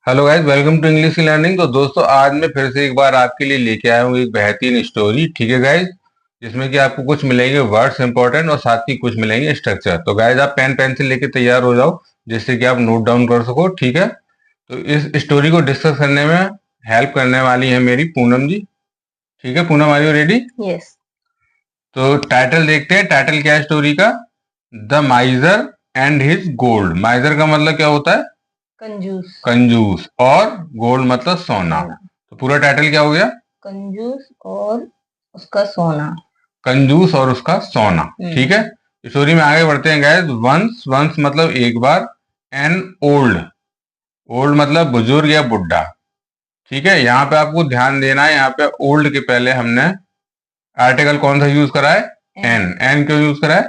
Hello guys, welcome to English की learning. तो दोस्तों, आज मैं फिर से एक बार आपके लिए लेके आया हूँ एक बेहतरीन स्टोरी। ठीक है गाइस, जिसमें कि आपको कुछ मिलेंगे वर्ड्स इंपॉर्टेंट और साथ ही कुछ मिलेंगे स्ट्रक्चर। तो गाइस, आप पेन पेंसिल लेके तैयार हो जाओ, जिससे कि आप नोट डाउन कर सको। ठीक है, तो इस स्टोरी को डिस्कस करने में हेल्प करने वाली है मेरी पूनम जी। ठीक है Poonam, are you ready? Yes. तो टाइटल देखते हैं। टाइटल क्या है स्टोरी का? The miser and his gold. Miser का मतलब क्या होता है? कंजूस। कंजूस। और गोल्ड मतलब सोना। सोना। तो पूरा टाइटल क्या हो गया? कंजूस और उसका सोना। कंजूस और उसका सोना। ठीक है, स्टोरी में आगे बढ़ते हैं गैस। वंस, वंस मतलब एक बार। एन ओल्ड, ओल्ड मतलब बुजुर्ग या बुढ़ा। ठीक है, यहाँ पे आपको ध्यान देना है, यहाँ पे ओल्ड के पहले हमने आर्टिकल कौन सा यूज करा है? एन। एन क्यों यूज करा है?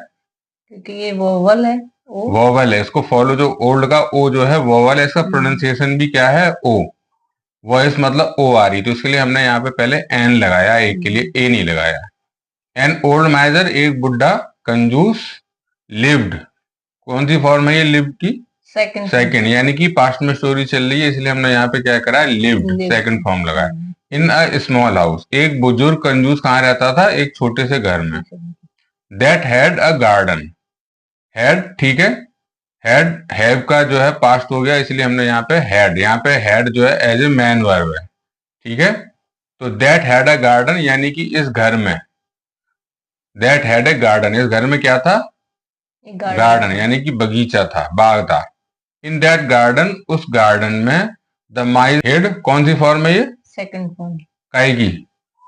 क्योंकि ये वोवल है। ओ। वोवल है, इसको फॉलो। जो ओल्ड का ओ जो है वोवल है, इसका प्रोनाउंसिएशन भी क्या है? ओ। वॉइस मतलब ओ आ रही, तो इसके लिए हमने यहाँ पे पहले एन लगाया, एक के लिए ए नहीं लगाया। एन ओल्ड माइजर, एक बुढ़ा कंजूस। लिव्ड, कौन सी फॉर्म है ये लिव्ड की? सेकंड, यानी कि पास्ट में स्टोरी चल रही है, इसलिए हमने यहाँ पे क्या करा है? लिव्ड, सेकंड फॉर्म लगाया। इन अ स्मॉल हाउस, एक बुजुर्ग कंजूस कहाँ रहता था? एक छोटे से घर में। That had a garden. Had, ठीक है, हैड हैव का जो है पास्ट हो गया, इसलिए हमने यहाँ पे हैड, यहाँ पे हैड जो है एज ए मैन वर्ब है। ठीक है, तो दैट हैड अ गार्डन, यानी कि इस घर में। दैट हैड ए गार्डन, इस घर में क्या था? गार्डन, यानी कि बगीचा था, बाग था। इन दैट गार्डन, उस गार्डन में। द माइस हेड, कौन सी फॉर्म है ये? Second form. काय की?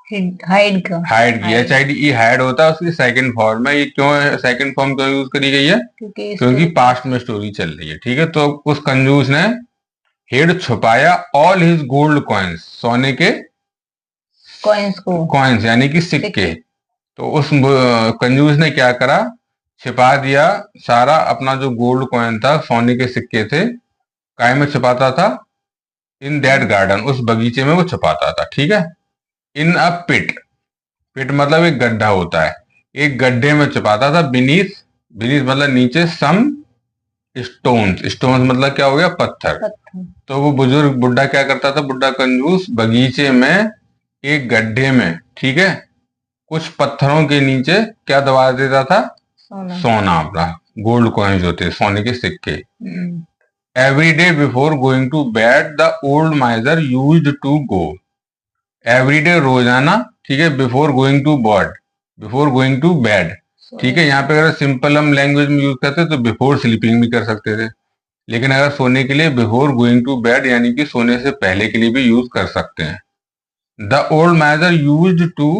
हाइड का। हाइड की, HIDE, हाइड होता है, उसकी सेकंड फॉर्म है। ये क्यों है सेकंड फॉर्म क्यों यूज करी गई है? क्योंकि पास्ट में स्टोरी चल रही है। ठीक है, तो उस कंजूस ने हेड छुपाया ऑल हिज गोल्ड कॉइन्स, सोने के कॉइन्स को, कॉइन्स यानी कि सिक्के। तो उस कंजूस ने क्या करा? छिपा दिया सारा अपना जो गोल्ड कॉइन था, सोने के सिक्के थे। काय में छिपाता था? इन दैट गार्डन, उस बगीचे में वो छिपाता था। ठीक है, इन अ पिट, पिट मतलब एक गड्ढा होता है, एक गड्ढे में छिपाता था। बीनीथ, बीनीथ मतलब नीचे। सम स्टोन्स, स्टोन्स मतलब क्या हो गया? पत्थर। तो वो बुजुर्ग बुढ़ा क्या करता था? बुढ़ा कंजूस बगीचे में एक गड्ढे में, ठीक है, कुछ पत्थरों के नीचे क्या दबा देता था? सोना, अपना गोल्ड कॉइन्स होते, सोने के सिक्के। Every day before going to bed the old miser used to go. Every day, रोजाना। ठीक है, before going to bed, before going to bed. ठीक है, यहाँ पे अगर सिंपल हम लैंग्वेज में यूज करते तो बिफोर स्लीपिंग भी कर सकते थे, लेकिन अगर सोने के लिए बिफोर गोइंग टू बेड, यानी कि सोने से पहले के लिए भी यूज कर सकते हैं। The old miser used to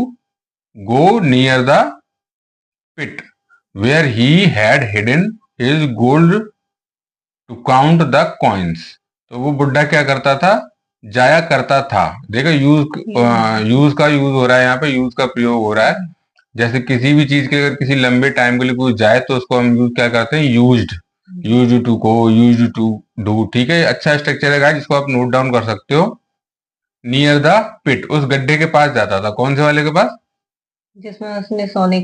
go near the pit where he had hidden his gold to count the coins. तो वो बुढ़ा क्या करता था? जाया करता था। देखो यूज, यूज का यूज हो रहा है, यहाँ पे यूज का प्रयोग हो रहा है। जैसे किसी भी चीज के अगर किसी लंबे टाइम के लिए कोई जाए तो उसको हम यूज क्या करते हैं? Used, used to go, used to do. ठीक है, अच्छा स्ट्रक्चर है जिसको आप नोट डाउन कर सकते हो। नियर द पिट, उस गड्ढे के पास जाता था। कौन से वाले के पास? जिसमें उसने सोने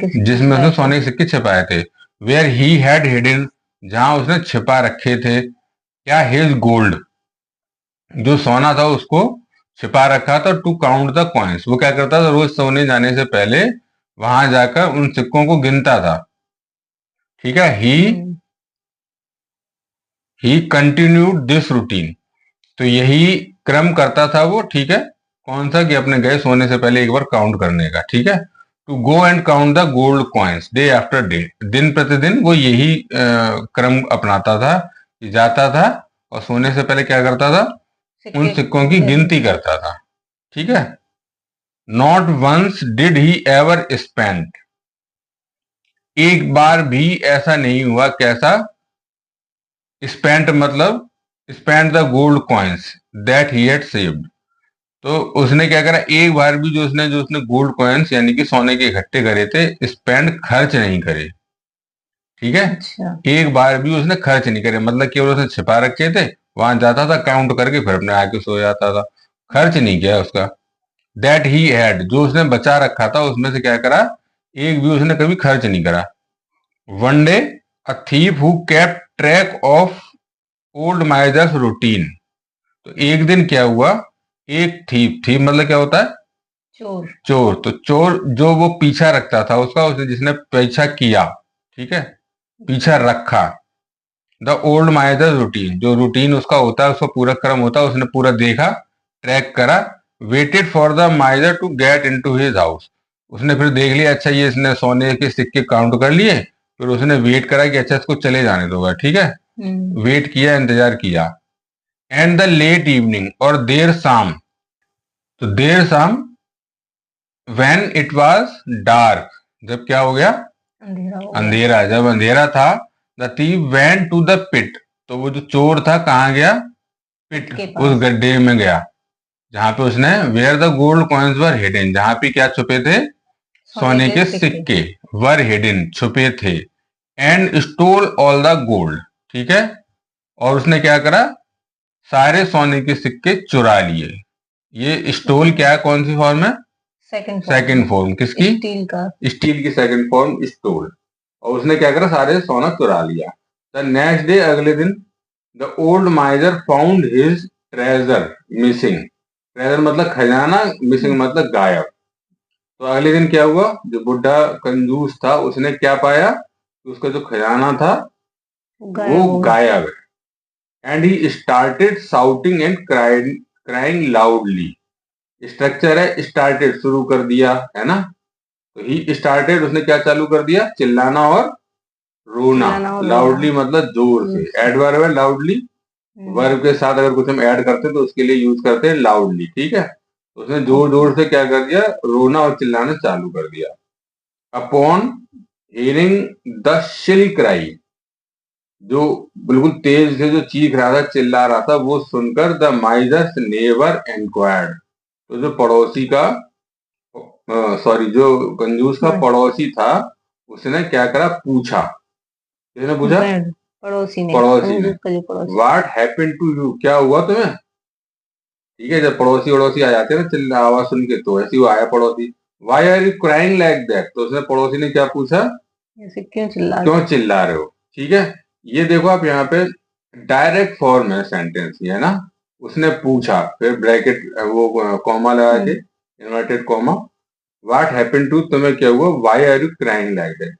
के सिक्के छिपाए थे। वेयर ही हैड हिडन, जहां उसने छिपा रखे थे क्या? हिज गोल्ड, जो सोना था उसको छिपा रखा था। टू काउंट द कॉइन्स, वो क्या करता था? रोज सोने जाने से पहले वहां जाकर उन सिक्कों को गिनता था। ठीक है, ही कंटिन्यूड दिस रूटीन, तो यही क्रम करता था वो। ठीक है, कौन सा? कि अपने गए सोने से पहले एक बार काउंट करने का। ठीक है, to go and count the gold coins day after day, दिन प्रतिदिन वो यही क्रम अपनाता था, जाता था और सोने से पहले क्या करता था? उन सिक्कों की गिनती करता था। ठीक है, not once did he ever spend, एक बार भी ऐसा नहीं हुआ। कैसा? स्पेंट मतलब spend the gold coins that he had saved. तो उसने क्या करा? एक बार भी जो उसने गोल्ड कॉइन्स यानी कि सोने के इकट्ठे करे थे, स्पेंड खर्च नहीं करे। ठीक है, अच्छा। एक बार भी उसने खर्च नहीं करे, मतलब केवल उसने छिपा रखे थे, वहां जाता था काउंट करके फिर अपने आके सो जाता था, खर्च नहीं किया उसका। दैट ही हैड, जो उसने बचा रखा था उसमें से क्या करा? एक भी उसने कभी खर्च नहीं करा। One day a thief who kept track of old माइजर्स routine, तो एक दिन क्या हुआ, एक थीप मतलब क्या होता है, चोर। चोर। तो चोर जो वो पीछा रखता था उसका, उसने जिसने पीछा किया, ठीक है, पीछा रखा, द ओल्ड माइजर रूटीन, जो रूटीन उसका होता है, उसका पूरा क्रम होता है, उसने पूरा देखा, ट्रैक करा, waited for the miser to get into his house. उसने फिर देख लिया, अच्छा ये इसने सोने के सिक्के काउंट कर लिए, फिर उसने वेट करा कि अच्छा इसको चले जाने दोगा, ठीक है, वेट किया, इंतजार किया। एंड द लेट इवनिंग, और देर शाम, तो देर शाम, व्हेन इट वाज डार्क, जब क्या हो गया, अंधेरा हो गया। अंधेरा, जब अंधेरा था, the thief went to the pit, तो वो जो चोर था कहाँ गया, पिट, के उस पास। गड्ढे में गया, जहां पे उसने, where the gold coins were hidden, जहां पे क्या छुपे थे, सोने के सिक्के, वर हिडन, छुपे थे, and stall all the gold, ठीक है, और उसने क्या करा, सारे सोने के सिक्के चुरा लिए। ये स्टोल क्या है, कौन सी फॉर्म है, सेकंड फॉर्म, किसकी, स्टील का। स्टील की सेकंड फॉर्म स्टोल। और उसने क्या करा, सारे सोना चुरा लिया। द नेक्स्ट डे, अगले दिन, the old माइजर found his treasure missing, treasure मतलब खजाना, मिसिंग मतलब गायब। तो अगले दिन क्या हुआ, जो बुढ़ा कंजूस था उसने क्या पाया, उसका जो खजाना था वो गायब है। And he started shouting and crying loudly. Structure है, स्टार्टेड शुरू कर दिया, है ना, तो ही स्टार्टेड, उसने क्या चालू कर दिया, चिल्लाना और रोना। लाउडली मतलब जोर से, एडवर्ब है लाउडली, वर्ब के साथ अगर कुछ हम ऐड करते हैं तो उसके लिए यूज करते हैं लाउडली, ठीक है, तो उसने जोर जोर से क्या कर दिया, रोना और चिल्लाना चालू कर दिया। अपॉन हियरिंग द शिल क्राई, जो बिल्कुल तेज से जो चीख रहा था, चिल्ला रहा था, वो सुनकर द माइजर्स नेबर एंक्वायर्ड, तो जो पड़ोसी का, सॉरी, जो कंजूस का पड़ोसी था, उसने क्या करा, पूछा, किसने पूछा, पड़ोसी ने, पड़ोसी ने, व्हाट हैपेंड टू यू, क्या हुआ तुम्हें, ठीक है, जब पड़ोसी वड़ोसी आ जाते हैं ना चिल्ला आवाज सुन के, तो ऐसे ही वो आया पड़ोसी, why are you crying like that, तो उसने, पड़ोसी ने क्या पूछा, ऐसे क्यों चिल्ला रहे हो, ठीक है। ये देखो आप यहाँ पे डायरेक्ट फॉर्म है सेंटेंस, ये है ना, उसने पूछा, फिर ब्रैकेट वो कॉमा लगा के, inverted comma, what happened to, तुम्हें क्या हुआ, why are you crying like that,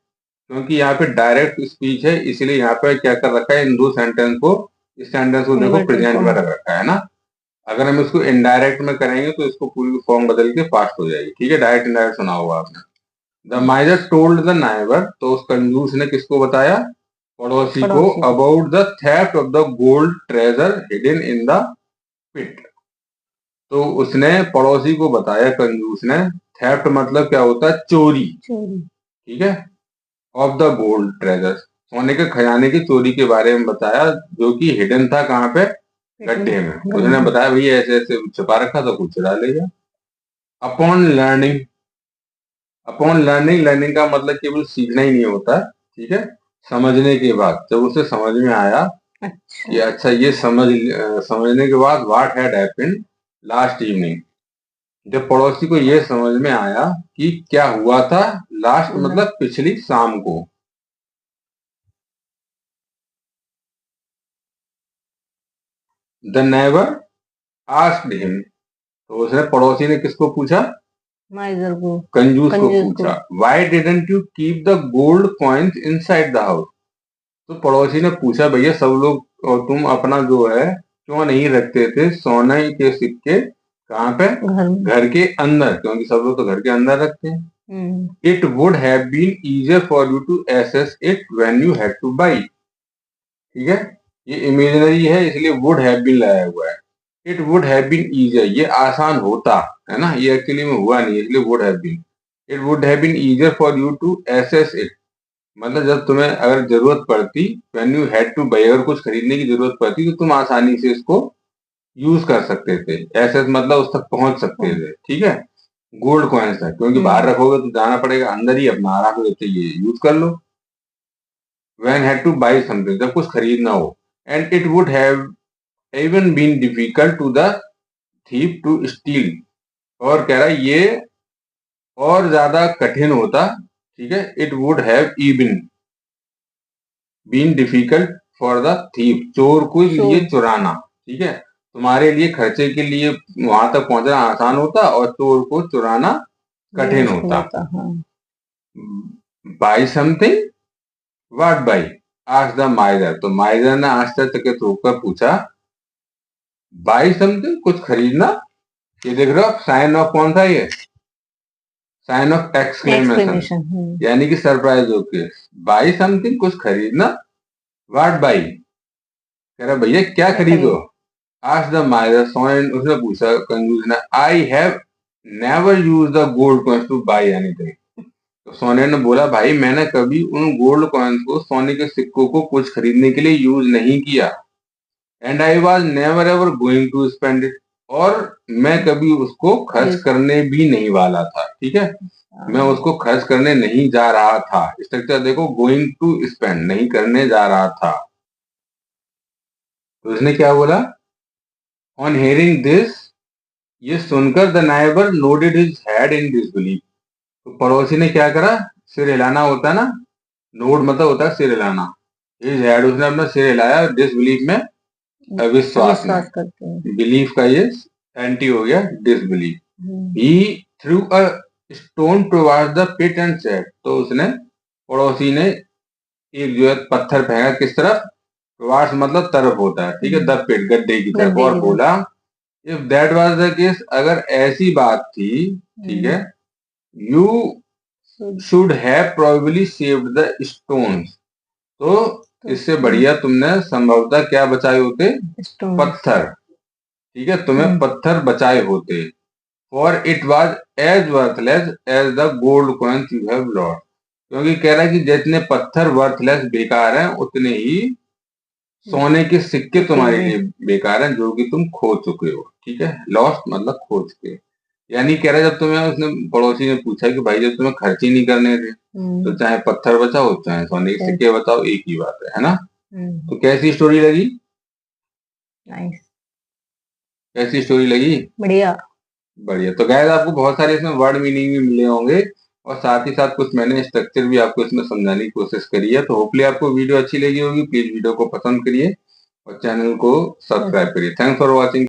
क्योंकि यहाँ पे डायरेक्ट स्पीच है, इसलिए यहाँ पे क्या कर रखा है, इन दो सेंटेंस को, इस सेंटेंस को देखो प्रेजेंट में रख रखा है ना। अगर हम इसको इनडायरेक्ट में करेंगे तो इसको पूरी फॉर्म बदल के पास्ट हो जाएगी, ठीक है, डायरेक्ट इनडायरेक्ट सुना होगा आपने। The miser told the neighbour, तो उस कंजूस ने किसको बताया, पड़ोसी को, about the theft of the gold treasure hidden in the pit, तो उसने पड़ोसी को बताया, कंजूस ने, थेफ्ट मतलब क्या होता है, चोरी, ठीक है, ऑफ द गोल्ड ट्रेजर, सोने के खजाने की चोरी के बारे में बताया, जो कि हिडन था कहाँ पे, गड्ढे में। उसने बताया भैया ऐसे ऐसे छुपा रखा था, कुछ चुरा ले गया। Upon learning, upon learning, learning का मतलब केवल सीखना ही नहीं होता, ठीक है, समझने के बाद, जब उसे समझ में आया कि अच्छा ये समझने के बाद, what had happened last evening, जब पड़ोसी को ये समझ में आया कि क्या हुआ था लास्ट, मतलब पिछली शाम को, द नेबर आस्क्ड हिम, तो उसने, पड़ोसी ने किसको पूछा, माइजर को, कंजूस को पूछा, why didn't you keep the gold coins inside the house, तो पड़ोसी ने पूछा भैया सब लोग, और तुम अपना जो है क्यों नहीं रखते थे सोने के सिक्के, कहाँ पे, घर के अंदर, क्योंकि सब लोग तो घर के अंदर रखते हैं। It would have been easier for you to access it when you had to buy, ठीक है, ये इमेजिनरी है इसलिए वुड हैव बीन लाया हुआ है। It would have been easier, ये आसान होता है ना, ये एक्चुअली में हुआ नहीं, इसलिए would have been, it would have been easier for you to access it, मतलब जब तुम्हें अगर जरूरत पड़ती, when you had to buy, अगर कुछ खरीदने की जरूरत पड़ती तो तुम आसानी से इसको यूज कर सकते थे, एसेस मतलब उस तक पहुंच सकते थे, ठीक है, गोल्ड कॉइन्स है, क्योंकि बाहर रखोगे तो जाना पड़ेगा, अंदर ही अपना आराम से ये यूज कर लो। When had to buy something, जब कुछ खरीदना हो, and it would have even been difficult to the thief to steal, और कह रहा है ये और ज्यादा कठिन होता, ठीक है, it would have even been difficult for the thief, चोर को लिए चुराना, ठीक है, तुम्हारे लिए खर्चे के लिए वहां तक पहुंचना आसान होता और चोर को चुराना कठिन होता। By something, what by, asked the माइजर। तो माइजर ने आश्चर्यचकित होकर पूछा, बाई समथिंग, कुछ खरीदना। ये देख रहे हो साइन ऑफ कौन था, ये साइन ऑफ एक्सक्लेमेशन, यानी कि सरप्राइज होके बाई समथिंग, कुछ खरीदना। व्हाट बाई, कह रहा भैया क्या खरीदो। आस्क्ड द माइजर, उसने पूछा कंजूस ने, I have never use the gold coins two by anything. तो सोने ने बोला, भाई मैंने कभी उन गोल्ड कॉइन्स को, सोने के सिक्कों को कुछ खरीदने के लिए यूज नहीं किया। And I was never ever going to spend it, और मैं कभी उसको खर्च करने भी नहीं वाला था। ठीक है, मैं उसको खर्च करने नहीं जा रहा था। स्ट्रक्चर देखो, गोइंग टू स्पेंड, नहीं करने जा रहा था। तो उसने क्या बोला, ऑन हियरिंग दिस, ये सुनकर the neighbour nodded his head in disbelief. तो पड़ोसी ने क्या करा, सिर हिलाना होता है ना, नोड मतलब होता है सिर हिलाना, हिज हेड, उसने अपना सिर हिलाया, डिसबिलीफ में अविश्वास में, बिलीफ का ये एंटी हो गया disbelief. He threw a stone towards the pit and said. तो उसने, पड़ोसी ने एक जो है पत्थर फेंका, किस तरफ, टुवर्ड्स मतलब तरफ होता है, ठीक है, द पिट, गड्ढे की तरफ, और बोला, if that was the case, अगर ऐसी बात थी, ठीक है, you should have probably saved the stones. तो इससे बढ़िया तुमने संभवतः क्या बचाए होते, पत्थर। ठीक है, तुम्हें पत्थर बचाए होते। For it was as worthless as the gold coins you have lost. क्योंकि कह रहा है कि जितने पत्थर वर्थलेस, बेकार हैं, उतने ही सोने के सिक्के तुम्हारे लिए बेकार हैं, जो कि तुम खो चुके हो। ठीक है, लॉस्ट मतलब खो चुके हो। यानी कह रहा है, जब तुम्हें, उसने, पड़ोसी ने पूछा कि भाई जब तुम्हें खर्च ही नहीं करने थे, तो चाहे पत्थर बचाओ चाहे सोने के सिक्के बचाओ, एक ही बात है ना। तो कैसी स्टोरी लगी, कैसी स्टोरी लगी, बढ़िया बढ़िया। तो गाइस आपको बहुत सारे इसमें वर्ड मीनिंग भी मिले होंगे, और साथ ही साथ कुछ मैंने स्ट्रक्चर भी आपको इसमें समझाने की कोशिश करी है। तो होपफुली आपको वीडियो अच्छी लगी होगी। प्लीज वीडियो को पसंद करिए और चैनल को सब्सक्राइब करिए। Thanks for watching.